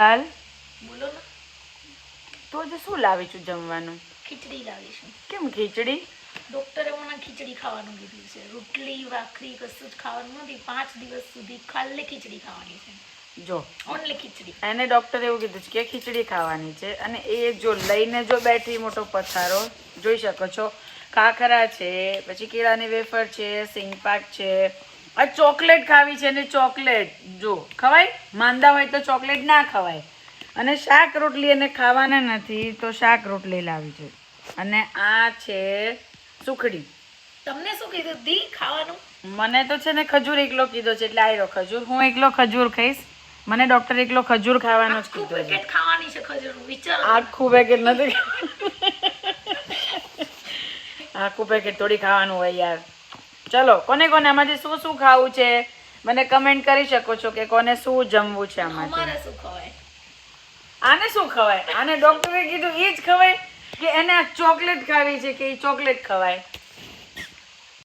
હાલ બોલો ને. તો જે શું લાવી છું જમવાનું? ખીચડી લાવી છું. કેમ ખીચડી? ડોક્ટરે મને ખીચડી ખાવાનું કીધું છે. રોટલી ભાખરી કશું જ ખાવાનું નથી. 5 દિવસ સુધી ખાલી ખીચડી ખાવાની છે. જો ઓનલી ખીચડી. એને ડોક્ટરે એવું કીધું છે કે ખીચડી ખાવાની છે. અને એ જો લઈને જો બેઠી મોટો પથારો જોઈ શકો છો. ખાખરા છે, પછી કેળાની વેફર છે, સિંગપાક છે, આ ચોકલેટ ખાવી છે ને ચોકલેટ જો ખવાય? માંદા હોય તો ચોકલેટ ના ખવાય. અને શાક રોટલી એને ખાવાના નથી તો શાક રોટલી લાવી છે. અને આ છે સુખડી. તમને શું કીધું દી ખાવાનું? મને તો છે ને ખજૂર એકલો કીધો છે એટલે આયરો ખજૂર. હું એકલો ખજૂર ખાઈશ. મને ડોક્ટર એકલો ખજૂર ખાવાનો જ આખું કીધો છે. પેકેટ ખાવાની છે ખજૂરનું. વિચારો. આખું પેકેટ નથી. આખું પેકેટ થોડી ખાવાનું હોય યાર. ચલો કોને કોને આમાંથી શું શું ખાવું છે મને કમેન્ટ કરી શકો છો કે કોને શું જમવું છે આમાંથી. અમારે શું ખવાય? આને શું ખવાય? આને ડોક્ટરે કીધું એ જ ખવાય કે એને આ ચોકલેટ ખાવી છે કે એ ચોકલેટ ખવાય?